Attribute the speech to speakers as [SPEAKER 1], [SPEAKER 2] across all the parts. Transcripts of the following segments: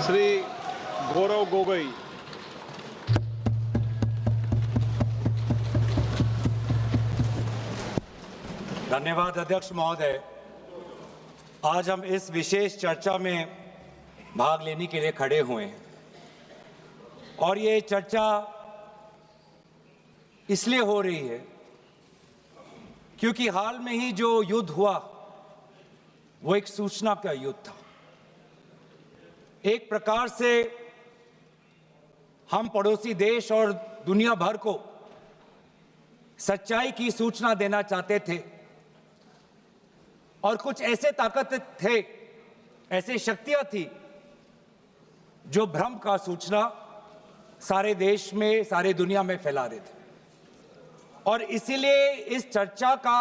[SPEAKER 1] श्री गौरव गोगोई।
[SPEAKER 2] धन्यवाद अध्यक्ष महोदय। आज हम इस विशेष चर्चा में भाग लेने के लिए खड़े हुए हैं और ये चर्चा इसलिए हो रही है क्योंकि हाल में ही जो युद्ध हुआ वो एक सूचना का युद्ध था। एक प्रकार से हम पड़ोसी देश और दुनिया भर को सच्चाई की सूचना देना चाहते थे और कुछ ऐसे ताकत थे, ऐसी शक्तियां थी जो भ्रम का सूचना सारे देश में, सारे दुनिया में फैला रहे थे। और इसीलिए इस चर्चा का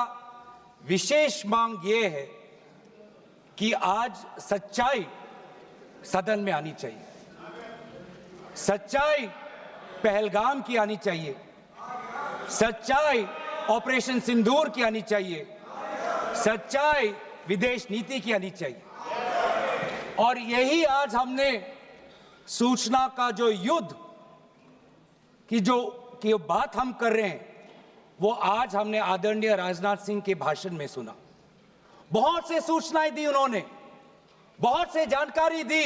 [SPEAKER 2] विशेष मांग ये है कि आज सच्चाई सदन में आनी चाहिए, सच्चाई पहलगाम की आनी चाहिए, सच्चाई ऑपरेशन सिंदूर की आनी चाहिए, सच्चाई विदेश नीति की आनी चाहिए। और यही आज हमने सूचना का जो युद्ध की जो बात हम कर रहे हैं वो आज हमने आदरणीय राजनाथ सिंह के भाषण में सुना। बहुत से सूचनाएं दी उन्होंने, बहुत से जानकारी दी,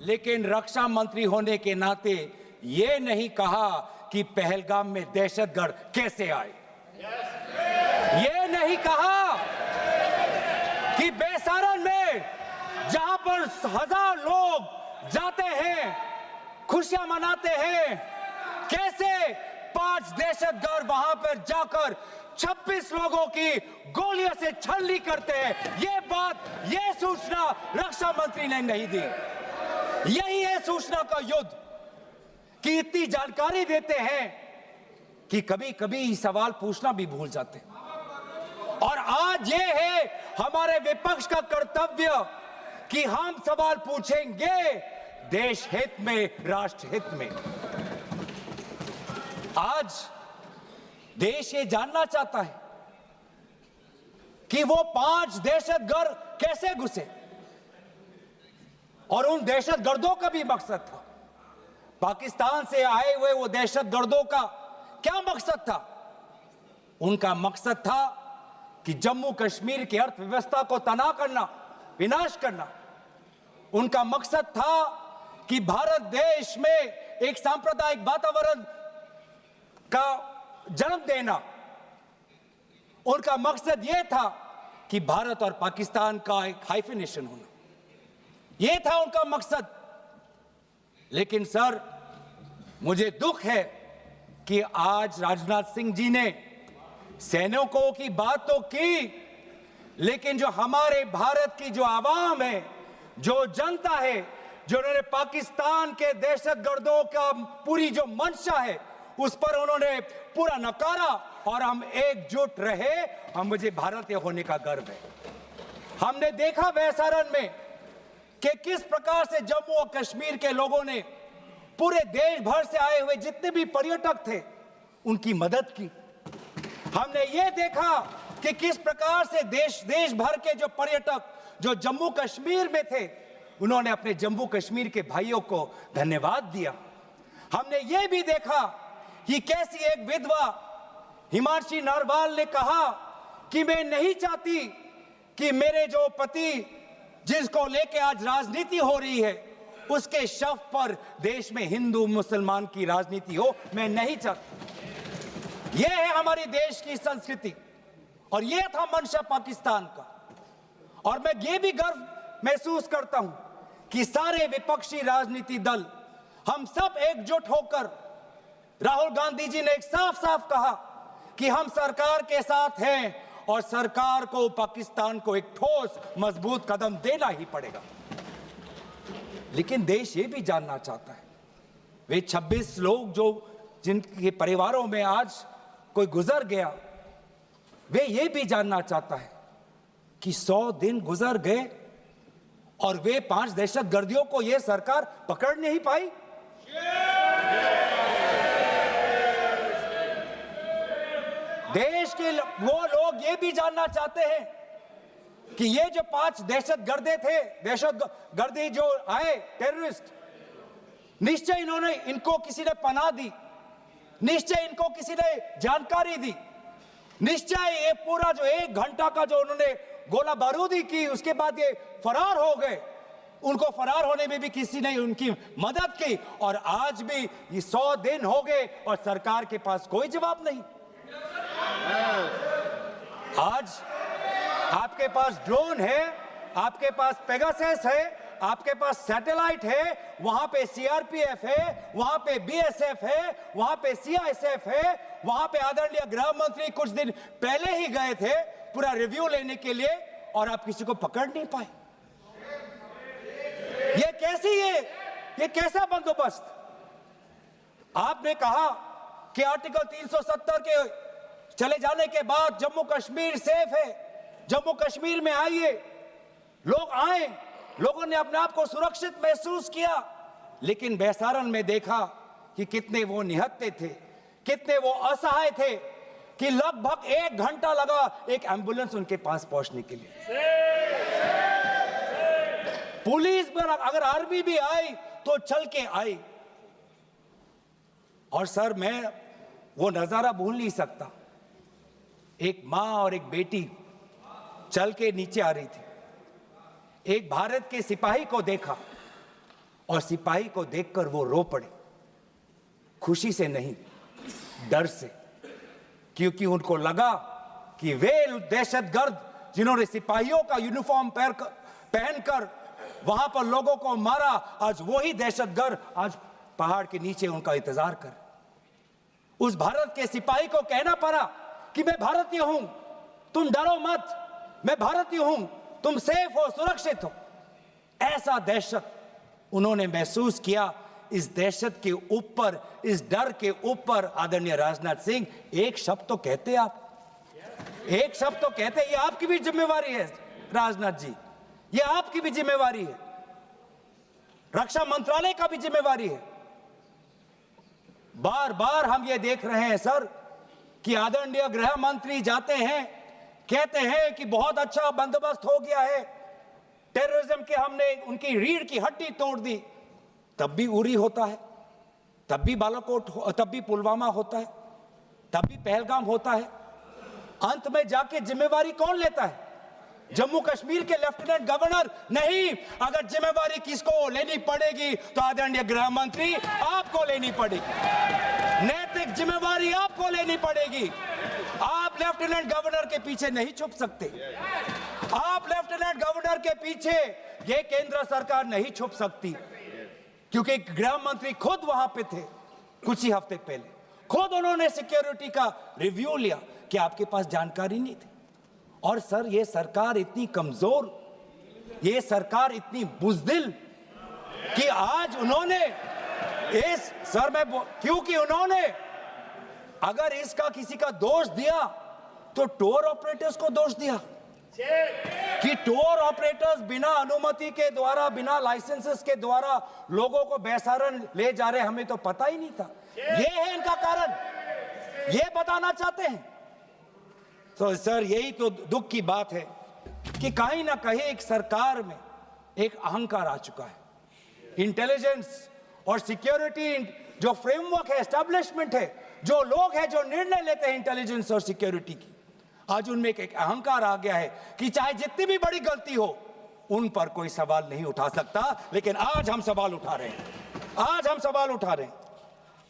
[SPEAKER 2] लेकिन रक्षा मंत्री होने के नाते ये नहीं कहा कि पहलगाम में दहशतगर्द कैसे आए। ये नहीं कहा कि बेसारन में जहां पर 1000 लोग जाते हैं, खुशियां मनाते हैं, कैसे 5 दहशतगर्द वहां पर जाकर 26 लोगों की गोलियों से छलनी करते हैं। ये सूचना रक्षा मंत्री ने नहीं दी। यही है सूचना का युद्ध कि इतनी जानकारी देते हैं कि कभी कभी सवाल पूछना भी भूल जाते हैं। और आज ये है हमारे विपक्ष का कर्तव्य कि हम सवाल पूछेंगे देश हित में, राष्ट्र हित में। आज देश ये जानना चाहता है कि वो 5 दहशतगर्द कैसे घुसे और उन दहशतगर्दों का भी मकसद था। पाकिस्तान से आए हुए वो दहशतगर्दों का क्या मकसद था? उनका मकसद था कि जम्मू कश्मीर की अर्थव्यवस्था को तनाव करना, विनाश करना। उनका मकसद था कि भारत देश में एक सांप्रदायिक वातावरण का जन्म देना। उनका मकसद यह था कि भारत और पाकिस्तान का एक हाइफिनेशन होना, यह था उनका मकसद। लेकिन सर, मुझे दुख है कि आज राजनाथ सिंह जी ने सैनिकों की बात तो की, लेकिन जो हमारे भारत की जो आवाम है, जो जनता है, जो उन्होंने पाकिस्तान के दहशतगर्दों का पूरी जो मंशा है उस पर उन्होंने पूरा नकारा। और हम एकजुट रहे, हम मुझे भारतीय होने का गर्व है। हमने देखा बेसारन में कि किस प्रकार से जम्मू और कश्मीर के लोगों ने पूरे देश भर से आए हुए जितने भी पर्यटक थे उनकी मदद की। हमने ये देखा कि किस प्रकार से देश भर के जो पर्यटक जो जम्मू कश्मीर में थे उन्होंने अपने जम्मू कश्मीर के भाइयों को धन्यवाद दिया। हमने ये भी देखा कि कैसी एक विधवा हिमांशी नरवाल ने कहा कि मैं नहीं चाहती कि मेरे जो पति जिसको लेके आज राजनीति हो रही है उसके शव पर देश में हिंदू मुसलमान की राजनीति हो, मैं नहीं चाहती। यह है हमारे देश की संस्कृति और यह था मंशा पाकिस्तान का। और मैं ये भी गर्व महसूस करता हूं कि सारे विपक्षी राजनीति दल हम सब एकजुट होकर, राहुल गांधी जी ने एक साफ साफ कहा कि हम सरकार के साथ हैं और सरकार को पाकिस्तान को एक ठोस मजबूत कदम देना ही पड़ेगा। लेकिन देश ये भी जानना चाहता है, वे 26 लोग जो जिनके परिवारों में आज कोई गुजर गया, वे ये भी जानना चाहता है कि 100 दिन गुजर गए और वे 5 दहशतगर्दियों को यह सरकार पकड़ नहीं पाई। देश के वो लोग ये भी जानना चाहते हैं कि ये जो 5 दहशतगर्दे थे, दहशतगर्दी जो आए टेररिस्ट, निश्चय इनको किसी ने पनाह दी, निश्चय इनको किसी ने जानकारी दी, निश्चय ये पूरा जो 1 घंटा का जो उन्होंने गोला बारूदी की, उसके बाद ये फरार हो गए। उनको फरार होने में भी किसी ने उनकी मदद की, और आज भी ये 100 दिन हो गए और सरकार के पास कोई जवाब नहीं। आज आपके पास ड्रोन है, आपके पास पेगासस है, आपके पास सैटेलाइट है, वहां पे सीआरपीएफ है, वहां पे बीएसएफ है, वहां पे सीआईएसएफ है, वहां पे आदरणीय गृह मंत्री कुछ दिन पहले ही गए थे पूरा रिव्यू लेने के लिए, और आप किसी को पकड़ नहीं पाए। ये कैसी है, ये कैसा बंदोबस्त? आपने कहा कि आर्टिकल 370 के चले जाने के बाद जम्मू कश्मीर सेफ है, जम्मू कश्मीर में आइए, लोग आए, लोगों ने अपने आप को सुरक्षित महसूस किया, लेकिन बेसारन में देखा कि कितने वो निहत्थे थे, कितने वो असहाय थे, कि लगभग 1 घंटा लगा एक एम्बुलेंस उनके पास पहुंचने के लिए। पुलिस पर अगर आर्मी भी आई तो चल के आई। और सर, मैं वो नजारा भूल नहीं सकता, एक मां और एक बेटी चल के नीचे आ रही थी, एक भारत के सिपाही को देखा और सिपाही को देखकर वो रो पड़े, खुशी से नहीं, डर से, क्योंकि उनको लगा कि वे दहशतगर्द जिन्होंने सिपाहियों का यूनिफॉर्म पहनकर वहां पर लोगों को मारा, आज वही दहशतगर्द आज पहाड़ के नीचे उनका इंतजार कर। उस भारत के सिपाही को कहना पड़ा कि मैं भारतीय हूं, तुम डरो मत, मैं भारतीय हूं, तुम सेफ हो, सुरक्षित हो। ऐसा दहशत उन्होंने महसूस किया। इस दहशत के ऊपर, इस डर के ऊपर आदरणीय राजनाथ सिंह एक शब्द तो कहते, आप एक शब्द तो कहते, ये आपकी भी जिम्मेवारी है राजनाथ जी, ये आपकी भी जिम्मेवारी है, रक्षा मंत्रालय का भी जिम्मेवारी है। बार बार हम ये देख रहे हैं सर कि आदरणीय गृह मंत्री जाते हैं, कहते हैं कि बहुत अच्छा बंदोबस्त हो गया है, टेररिज्म के हमने उनकी रीढ़ की हड्डी तोड़ दी, तब भी उरी होता है, तब भी बालाकोट, तब भी पुलवामा होता है, तब भी पहलगाम होता है। अंत में जाके जिम्मेवारी कौन लेता है? जम्मू कश्मीर के लेफ्टिनेंट गवर्नर नहीं। अगर जिम्मेवारी किसको लेनी पड़ेगी तो आदरणीय गृह मंत्री आपको लेनी पड़ेगी, नैतिक जिम्मेवारी आपको लेनी पड़ेगी। आप लेफ्टिनेंट गवर्नर के पीछे नहीं छुप सकते, आप लेफ्टिनेंट गवर्नर के पीछे ये केंद्र सरकार नहीं छुप सकती, क्योंकि गृह मंत्री खुद वहां पे थे कुछ ही हफ्ते पहले, खुद उन्होंने सिक्योरिटी का रिव्यू लिया कि आपके पास जानकारी नहीं थी। और सर, ये सरकार इतनी कमजोर, ये सरकार इतनी बुज़दिल कि आज उन्होंने इस सर में, क्योंकि उन्होंने अगर इसका किसी का दोष दिया तो टूर ऑपरेटर्स को दोष दिया कि टूर ऑपरेटर्स बिना अनुमति के द्वारा, बिना लाइसेंसेस के द्वारा लोगों को बेसहारा ले जा रहे, हमें तो पता ही नहीं था। ये है इनका कारण, ये बताना चाहते हैं। तो सर, यही तो दुख की बात है कि कहीं ना कहीं एक सरकार में एक अहंकार आ चुका है। इंटेलिजेंस और सिक्योरिटी जो फ्रेमवर्क है, एस्टैब्लिशमेंट है, जो लोग हैं जो निर्णय लेते हैं इंटेलिजेंस और सिक्योरिटी की, आज उनमें एक अहंकार आ गया है कि चाहे जितनी भी बड़ी गलती हो उन पर कोई सवाल नहीं उठा सकता। लेकिन आज हम सवाल उठा रहे हैं, आज हम सवाल उठा रहे हैं,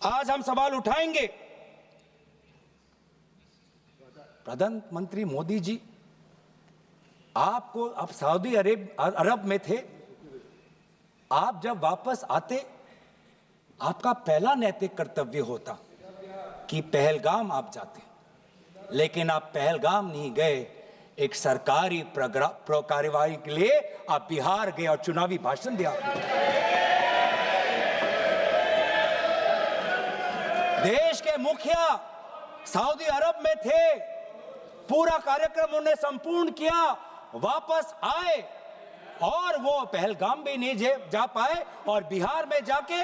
[SPEAKER 2] आज हम सवाल उठाएंगे। प्रधानमंत्री मोदी जी, आपको, आप सऊदी अरब में थे, आप जब वापस आते आपका पहला नैतिक कर्तव्य होता कि पहलगाम आप जाते, लेकिन आप पहलगाम नहीं गए, एक सरकारी कार्यवाही के लिए आप बिहार गए और चुनावी भाषण दिया। देश के मुखिया सऊदी अरब में थे, पूरा कार्यक्रम उन्हें संपूर्ण किया, वापस आए और वो पहलगाम भी नहीं जा पाए और बिहार में जाके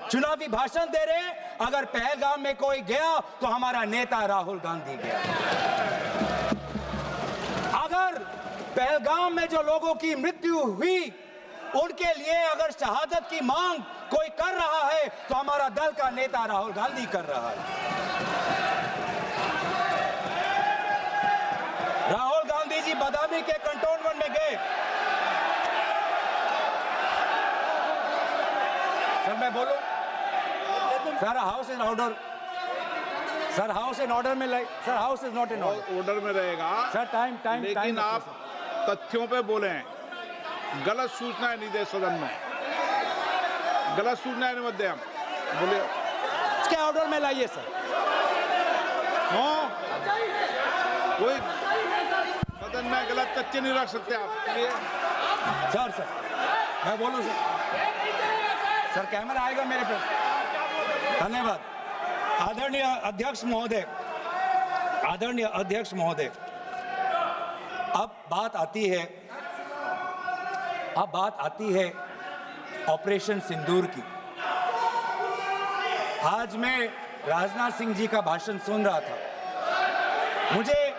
[SPEAKER 2] चुनावी भाषण दे रहे। अगर पहलगाम में कोई गया तो हमारा नेता राहुल गांधी गया। पहलगाम में जो लोगों की मृत्यु हुई, उनके लिए अगर शहादत की मांग कोई कर रहा है तो हमारा दल का नेता राहुल गांधी कर रहा है। राहुल गांधी जी बदामी के कंटोनमेंट में गए। सर मैं बोलूं? Sir house in order. Sir house in order में sir house is not in order.
[SPEAKER 1] Order में रहेगा
[SPEAKER 2] सर टाइम
[SPEAKER 1] लेकिन आप तथ्यों पे बोले, गलत सूचनाएं नहीं दे सदन में, गलत सूचनाएं नहीं मत दे। हम बोले
[SPEAKER 2] इसके ऑर्डर में लाइए सर।
[SPEAKER 1] कोई सदन में गलत तथ्य नहीं रख सकते आप।
[SPEAKER 2] सर मैं बोलूं सर कैमरा आएगा मेरे पे। धन्यवाद। आदरणीय अध्यक्ष महोदय, अब बात आती है ऑपरेशन सिंदूर की। आज मैं राजनाथ सिंह जी का भाषण सुन रहा था। मुझे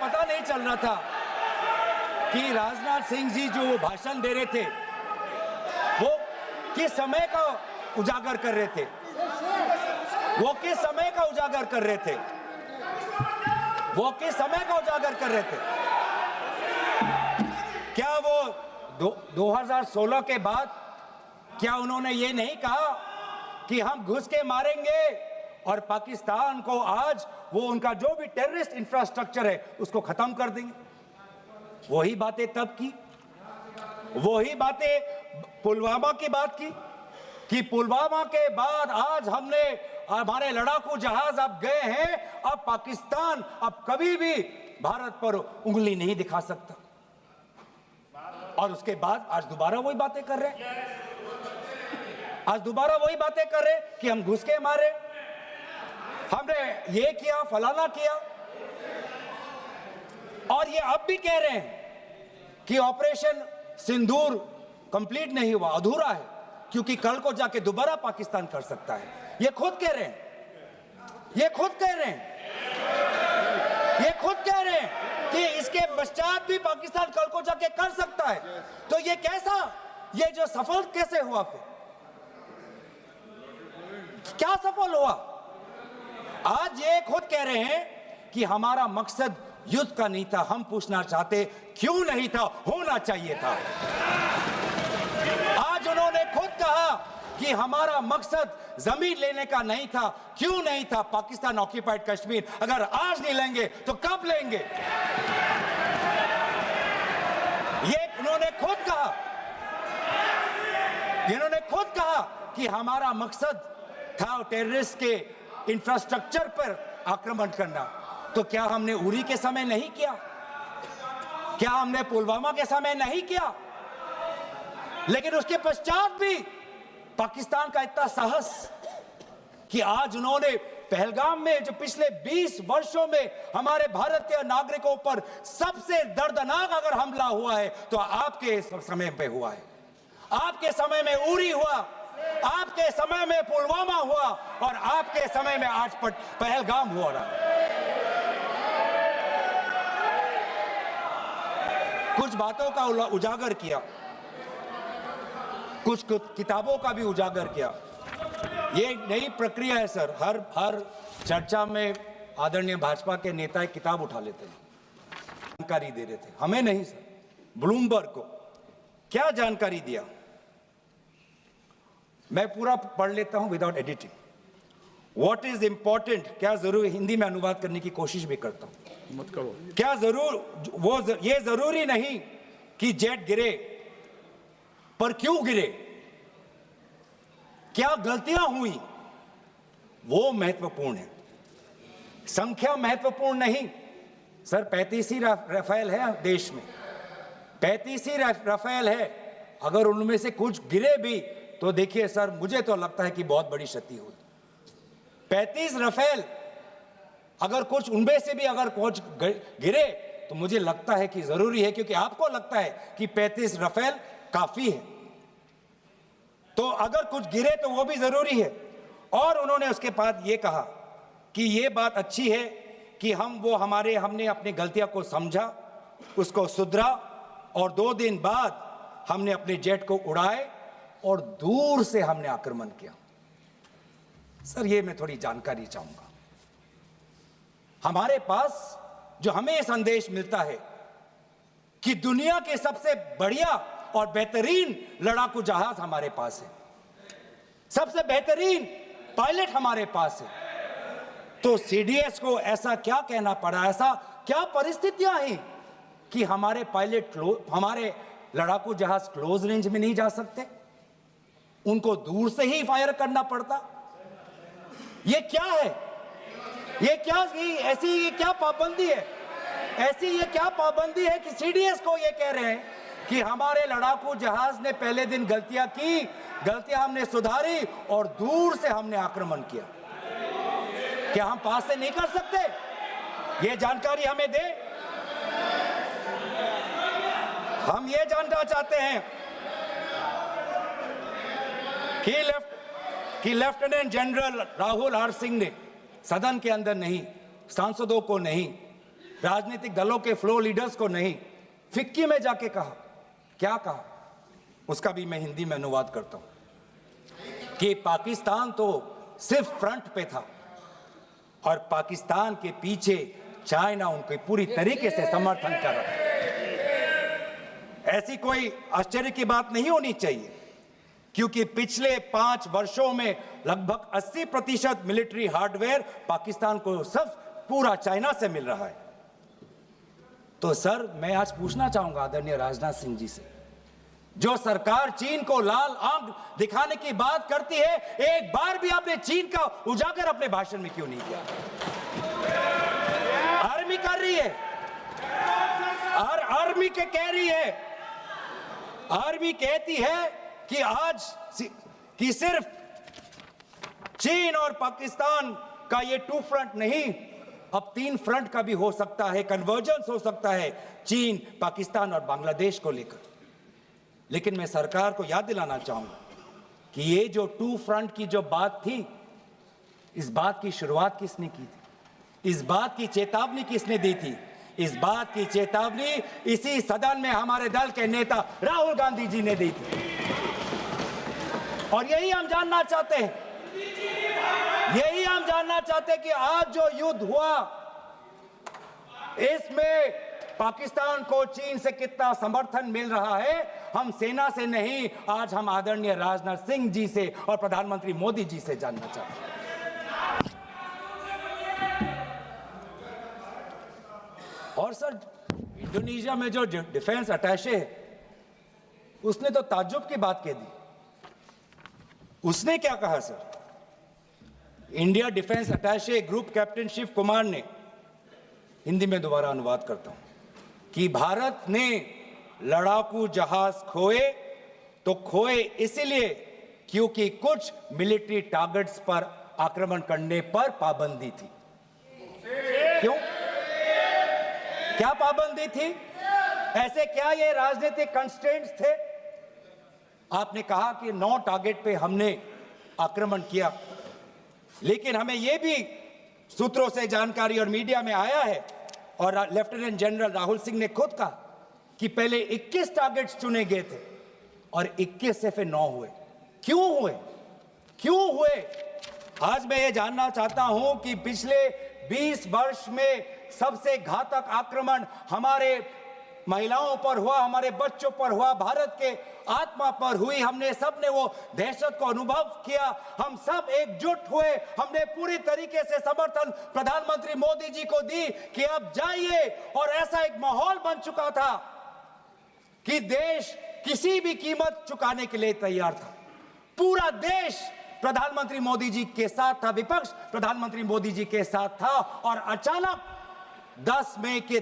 [SPEAKER 2] पता नहीं चल रहा था कि राजनाथ सिंह जी जो वो भाषण दे रहे थे वो किस समय का उजागर कर रहे थे। क्या वो 2016 के बाद क्या उन्होंने ये नहीं कहा कि हम घुस के मारेंगे और पाकिस्तान को आज वो उनका जो भी टेररिस्ट इंफ्रास्ट्रक्चर है उसको खत्म कर देंगे? वही बातें तब की, वही बातें पुलवामा की बात की कि पुलवामा के बाद आज हमारे लड़ाकू जहाज अब गए हैं, अब पाकिस्तान अब कभी भी भारत पर उंगली नहीं दिखा सकता। और उसके बाद आज दोबारा वही बातें कर रहे हैं, कि हम घुस के मारे, हमने ये किया, फलाना किया। और ये अब भी कह रहे हैं कि ऑपरेशन सिंदूर कंप्लीट नहीं हुआ, अधूरा है, क्योंकि कल को जाके दोबारा पाकिस्तान कर सकता है। ये खुद कह रहे हैं कि इसके पश्चात भी पाकिस्तान कल को जाके कर सकता है। तो ये कैसा, ये जो सफल कैसे हुआ? फिर क्या सफल हुआ? आज ये खुद कह रहे हैं कि हमारा मकसद युद्ध का नहीं था। हम पूछना चाहते क्यों नहीं था, होना चाहिए था। आज उन्होंने खुद कहा कि हमारा मकसद जमीन लेने का नहीं था। क्यों नहीं था? पाकिस्तान ऑक्यूपाइड कश्मीर अगर आज नहीं लेंगे तो कब लेंगे? ये इन्होंने खुद कहा कि हमारा मकसद था टेररिस्ट के इंफ्रास्ट्रक्चर पर आक्रमण करना। तो क्या हमने उरी के समय नहीं किया? क्या हमने पुलवामा के समय नहीं किया? लेकिन उसके पश्चात भी पाकिस्तान का इतना साहस कि आज उन्होंने पहलगाम में जो पिछले 20 वर्षों में हमारे भारतीय नागरिकों पर सबसे दर्दनाक अगर हमला हुआ है तो आपके समय पे हुआ है। आपके समय में उरी हुआ, आपके समय में पुलवामा हुआ और आपके समय में आज पहलगाम हो रहा है। कुछ बातों का उजागर किया, कुछ किताबों का भी उजागर किया। ये नई प्रक्रिया है सर। हर चर्चा में आदरणीय भाजपा के नेता एक किताब उठा लेते हैं, जानकारी दे रहे थे। हमें नहीं सर, ब्लूमबर्ग को क्या जानकारी दिया, मैं पूरा पढ़ लेता हूं without editing. What is important, क्या जरूरी, हिंदी में अनुवाद करने की कोशिश भी करता हूं,
[SPEAKER 1] मत करो।
[SPEAKER 2] क्या ये जरूरी नहीं कि जेट गिरे, पर क्यों गिरे, क्या गलतियां हुई, वो महत्वपूर्ण है। संख्या महत्वपूर्ण नहीं सर। 35 ही राफेल है देश में, 35 ही राफेल है। अगर उनमें से कुछ गिरे भी तो देखिए सर, मुझे तो लगता है कि बहुत बड़ी क्षति हुई। 35 राफेल, अगर कुछ उनमें से भी अगर कुछ गिरे तो मुझे लगता है कि जरूरी है, क्योंकि आपको लगता है कि 35 राफेल काफी है, तो अगर कुछ गिरे तो वो भी जरूरी है। और उन्होंने उसके बाद ये कहा कि ये बात अच्छी है कि हमने अपनी गलतियों को समझा, उसको सुधरा और 2 दिन बाद हमने अपने जेट को उड़ाए और दूर से हमने आक्रमण किया। सर, ये मैं थोड़ी जानकारी चाहूंगा। हमारे पास जो हमें संदेश मिलता है कि दुनिया के सबसे बढ़िया और बेहतरीन लड़ाकू जहाज हमारे पास है, सबसे बेहतरीन पायलट हमारे पास है, तो सीडीएस को ऐसा क्या कहना पड़ा, ऐसा क्या परिस्थितियां हैं कि हमारे हमारे लड़ाकू जहाज क्लोज रेंज में नहीं जा सकते, उनको दूर से ही फायर करना पड़ता? ये क्या है? ये क्या पाबंदी है? ऐसी ये क्या पाबंदी है कि सीडीएस को ये कह रहे हैं कि हमारे लड़ाकू जहाज ने पहले दिन गलतियां हमने सुधारी और दूर से हमने आक्रमण किया? क्या हम पास से नहीं कर सकते? ये जानकारी हमें दे। हम ये जानना चाहते हैं कि lieutenant general Rahul R Singh ने सदन के अंदर नहीं, सांसदों को नहीं, राजनीतिक दलों के फ्लोर लीडर्स को नहीं, फिक्की में जाके कहा। क्या कहा? उसका भी मैं हिंदी में अनुवाद करता हूं कि पाकिस्तान तो सिर्फ फ्रंट पे था और पाकिस्तान के पीछे चाइना उनके पूरी तरीके से समर्थन कर रहा है। ऐसी कोई आश्चर्य की बात नहीं होनी चाहिए, क्योंकि पिछले 5 वर्षों में लगभग 80% मिलिट्री हार्डवेयर पाकिस्तान को सब पूरा चाइना से मिल रहा है। तो सर, मैं आज पूछना चाहूंगा आदरणीय राजनाथ सिंह जी से, जो सरकार चीन को लाल आंख दिखाने की बात करती है, एक बार भी आपने चीन का उजागर अपने भाषण में क्यों नहीं किया? आर्मी कर रही है, आर्मी के कह रही है, आर्मी कहती है कि सिर्फ चीन और पाकिस्तान का ये 2 फ्रंट नहीं, अब 3 फ्रंट का भी हो सकता है, कन्वर्जेंस हो सकता है चीन, पाकिस्तान और बांग्लादेश को लेकर। लेकिन मैं सरकार को याद दिलाना चाहूंगा कि ये जो 2 फ्रंट की जो बात थी, इस बात की शुरुआत किसने की थी? इस बात की चेतावनी किसने दी थी? इस बात की चेतावनी इसी सदन में हमारे दल के नेता राहुल गांधी जी ने दी थी। और यही हम जानना चाहते हैं, कि आज जो युद्ध हुआ, इसमें पाकिस्तान को चीन से कितना समर्थन मिल रहा है। हम सेना से नहीं, आज हम आदरणीय राजनाथ सिंह जी से और प्रधानमंत्री मोदी जी से जानना चाहते हैं। और सर, इंडोनेशिया में जो डिफेंस अटैचे है, उसने तो ताज्जुब की बात कह दी। उसने क्या कहा sir? India defence attache group captain Shiv Kumar ने, हिंदी में दोबारा अनुवाद करता हूं, कि भारत ने लड़ाकू जहाज खोए इसलिए क्योंकि कुछ मिलिट्री टारगेट्स पर आक्रमण करने पर पाबंदी थी। क्यों? क्या पाबंदी थी? ऐसे क्या ये राजनीतिक कंस्ट्रेंट्स थे? आपने कहा कि 9 टारगेट पे हमने आक्रमण किया, लेकिन हमें यह भी सूत्रों से जानकारी और मीडिया में आया है, और लेफ्टिनेंट जनरल राहुल सिंह ने खुद कहा कि पहले 21 टारगेट्स चुने गए थे और 21 से फिर 9 हुए। क्यों हुए? आज मैं ये जानना चाहता हूं कि पिछले 20 वर्ष में सबसे घातक आक्रमण हमारे महिलाओं पर हुआ, हमारे बच्चों पर हुआ, भारत के आत्मा पर हुई। हमने सबने वो दहशत को अनुभव किया, हम सब एकजुट हुए, हमने पूरी तरीके से समर्थन प्रधानमंत्री मोदी जी को दी कि अब जाइए, और ऐसा एक माहौल बन चुका था कि देश किसी भी कीमत चुकाने के लिए तैयार था। पूरा देश प्रधानमंत्री मोदी जी के साथ था, विपक्ष प्रधानमंत्री मोदी जी के साथ था, और अचानक 10 मई के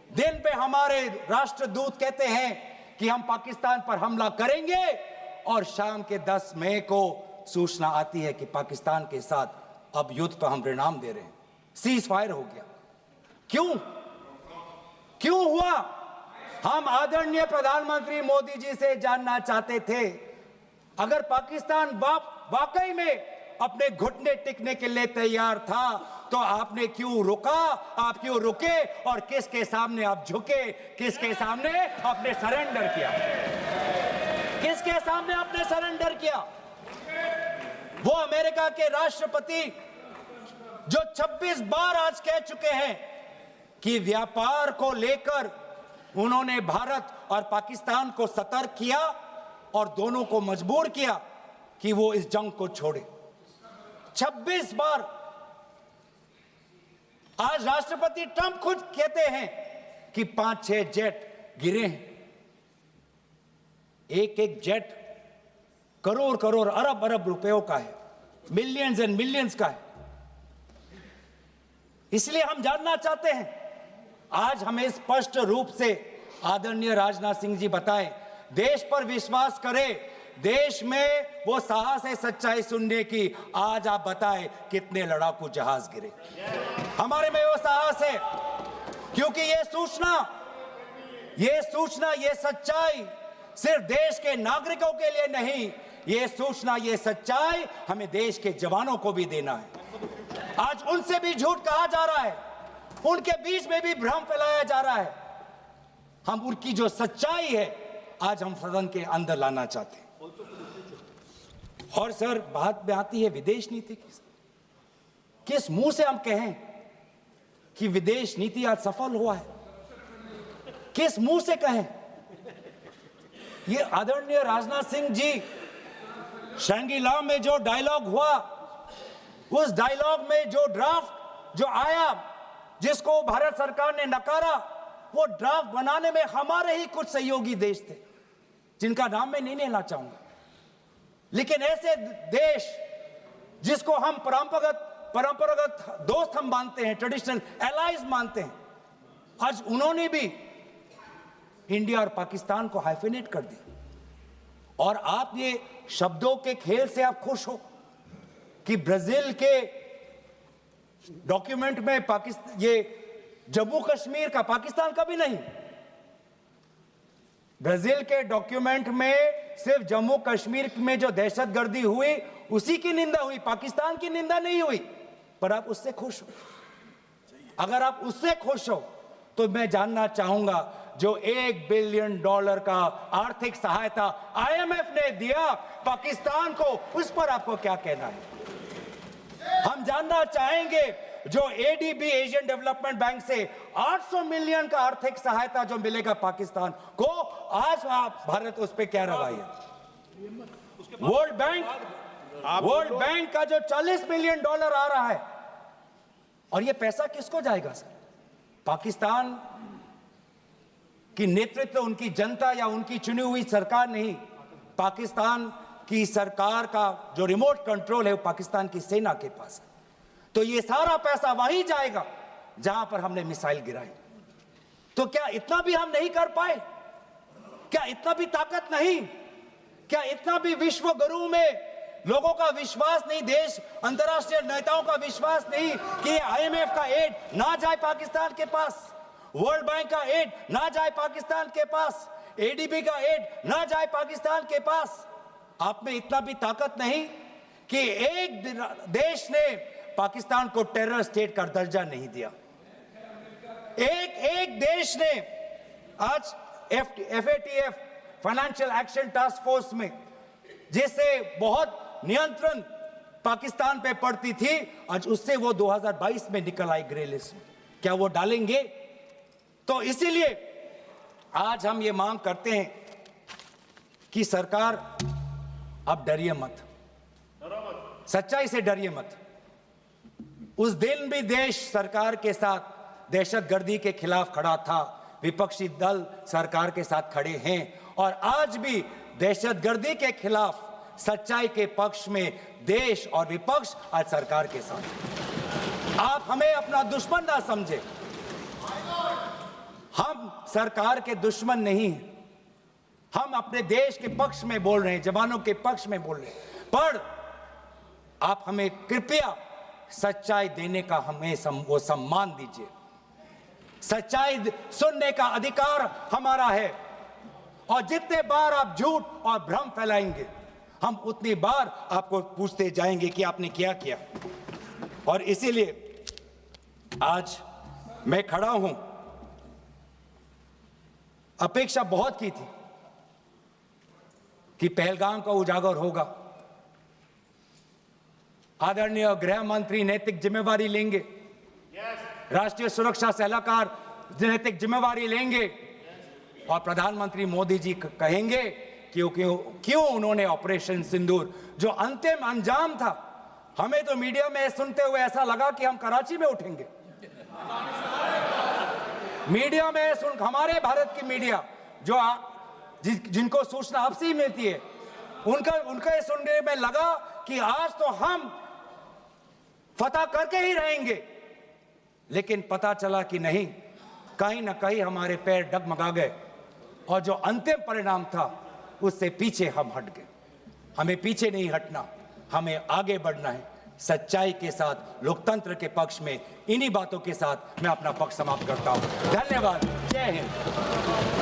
[SPEAKER 2] दिन पे हमारे राष्ट्रदूत कहते हैं कि हम पाकिस्तान पर हमला करेंगे, और शाम के 10 मई को सूचना आती है कि पाकिस्तान के साथ अब युद्ध पर हम परिणाम दे रहे हैं, सीज फायर हो गया। क्यों हुआ? हम आदरणीय प्रधानमंत्री मोदी जी से जानना चाहते थे, अगर पाकिस्तान वाकई में अपने घुटने टिकने के लिए तैयार था तो आपने क्यों रुका, आप क्यों रुके और किसके सामने आप झुके, किसके सामने आपने सरेंडर किया, किसके सामने आपने सरेंडर किया? वो अमेरिका के राष्ट्रपति जो 26 बार आज कह चुके हैं कि व्यापार को लेकर उन्होंने भारत और पाकिस्तान को सतर्क किया और दोनों को मजबूर किया कि वो इस जंग को छोड़े। 26 बार। आज राष्ट्रपति ट्रंप खुद कहते हैं कि 5-6 जेट गिरे हैं। एक एक जेट करोड़ करोड़ अरब अरब रुपयों का है, मिलियंस एंड मिलियंस का है। इसलिए हम जानना चाहते हैं, आज हमें स्पष्ट रूप से आदरणीय राजनाथ सिंह जी बताएं, देश पर विश्वास करें, देश में वो साहस है सच्चाई सुनने की। आज आप बताएं कितने लड़ाकू जहाज गिरे? हमारे में वो साहस है, क्योंकि ये सूचना, ये सच्चाई सिर्फ देश के नागरिकों के लिए नहीं, ये सूचना, ये सच्चाई हमें देश के जवानों को भी देना है। आज उनसे भी झूठ कहा जा रहा है, उनके बीच में भी भ्रम फैलाया जा रहा है। हम उनकी जो सच्चाई है आज हम सदन के अंदर लाना चाहते हैं। और सर, बात में आती है विदेश नीति की। किस मुंह से हम कहें कि विदेश नीति आज सफल हुआ है? किस मुंह से कहें? ये आदरणीय राजनाथ सिंह जी, शंगीला में जो डायलॉग हुआ, उस डायलॉग में जो ड्राफ्ट जो आया, जिसको भारत सरकार ने नकारा, वो ड्राफ्ट बनाने में हमारे ही कुछ सहयोगी देश थे, जिनका नाम मैं नहीं लेना चाहूंगा। लेकिन ऐसे देश जिसको हम परंपरागत दोस्त हम मानते हैं, ट्रेडिशनल एलाइज मानते हैं, आज उन्होंने भी इंडिया और पाकिस्तान को हाइफिनेट कर दिया। और आप ये शब्दों के खेल से आप खुश हो कि ब्राजील के डॉक्यूमेंट में पाकिस्तान, ये जम्मू कश्मीर का पाकिस्तान का भी नहीं, ब्राजील के डॉक्यूमेंट में सिर्फ जम्मू कश्मीर में जो दहशतगर्दी हुई उसी की निंदा हुई, पाकिस्तान की निंदा नहीं हुई। पर आप उससे खुश हो? अगर आप उससे खुश हो तो मैं जानना चाहूंगा, जो $1 बिलियन का आर्थिक सहायता IMF ने दिया पाकिस्तान को, उस पर आपको क्या कहना है? हम जानना चाहेंगे, जो ADB एशियन डेवलपमेंट बैंक से 800 मिलियन का आर्थिक सहायता जो मिलेगा पाकिस्तान को, आज भारत उस पर क्या रवैया? वर्ल्ड बैंक का जो $40 मिलियन आ रहा है, और ये पैसा किसको जाएगा सर? पाकिस्तान की नेतृत्व उनकी जनता या उनकी चुनी हुई सरकार नहीं, पाकिस्तान की सरकार का जो रिमोट कंट्रोल है वो पाकिस्तान की सेना के पास है। तो ये सारा पैसा वहीं जाएगा जहां पर हमने मिसाइल गिराई। तो क्या इतना भी हम नहीं कर पाए? क्या इतना भी ताकत नहीं? क्या इतना भी विश्व गुरु में लोगों का विश्वास नहीं, देश अंतर्राष्ट्रीय नेताओं का विश्वास नहीं कि IMF का एड ना जाए पाकिस्तान के पास, वर्ल्ड बैंक का एड ना जाए पाकिस्तान के पास, ADB का एड ना जाए पाकिस्तान के पास? आप में इतना भी ताकत नहीं कि एक देश ने पाकिस्तान को टेरर स्टेट का दर्जा नहीं दिया। एक देश ने आज FATF financial action task force में, जिससे बहुत नियंत्रण पाकिस्तान पे पड़ती थी, आज उससे वो 2022 में निकल आई ग्रे लिस्ट में। क्या वो डालेंगे? तो इसीलिए आज हम ये मांग करते हैं कि सरकार, अब डरिए मत, सच्चाई से डरिए मत। उस दिन भी देश सरकार के साथ दहशतगर्दी के खिलाफ खड़ा था, विपक्षी दल सरकार के साथ खड़े हैं, और आज भी दहशतगर्दी के खिलाफ सच्चाई के पक्ष में देश और विपक्ष आज सरकार के साथ। आप हमें अपना दुश्मन ना समझे, हम सरकार के दुश्मन नहीं हैं, हम अपने देश के पक्ष में बोल रहे हैं, जवानों के पक्ष में बोल रहे हैं। पर आप हमें कृपया सच्चाई देने का हमें वो सम्मान दीजिए। सच्चाई सुनने का अधिकार हमारा है, और जितने बार आप झूठ और भ्रम फैलाएंगे, हम उतनी बार आपको पूछते जाएंगे कि आपने क्या किया। और इसीलिए आज मैं खड़ा हूं, अपेक्षा बहुत की थी कि पहलगाम का उजागर होगा, आदरणीय गृह मंत्री नैतिक जिम्मेवारी लेंगे, राष्ट्रीय सुरक्षा सलाहकार नैतिक जिम्मेवारी लेंगे और प्रधानमंत्री मोदी जी कहेंगे क्यों उन्होंने ऑपरेशन सिंदूर जो अंतिम अंजाम था, हमें तो मीडिया में सुनते हुए ऐसा लगा कि हम कराची में उठेंगे। मीडिया में हमारे भारत की मीडिया जो जिनको सूचना अब से ही मिलती है, उनका सुनने में लगा कि आज तो हम फतह करके ही रहेंगे, लेकिन पता चला कि नहीं, कहीं ना कहीं हमारे पैर डगमगा गए और जो अंतिम परिणाम था उससे पीछे हम हट गए। हमें पीछे नहीं हटना, हमें आगे बढ़ना है सच्चाई के साथ, लोकतंत्र के पक्ष में। इन्हीं बातों के साथ मैं अपना पक्ष समाप्त करता हूं। धन्यवाद। जय हिंद।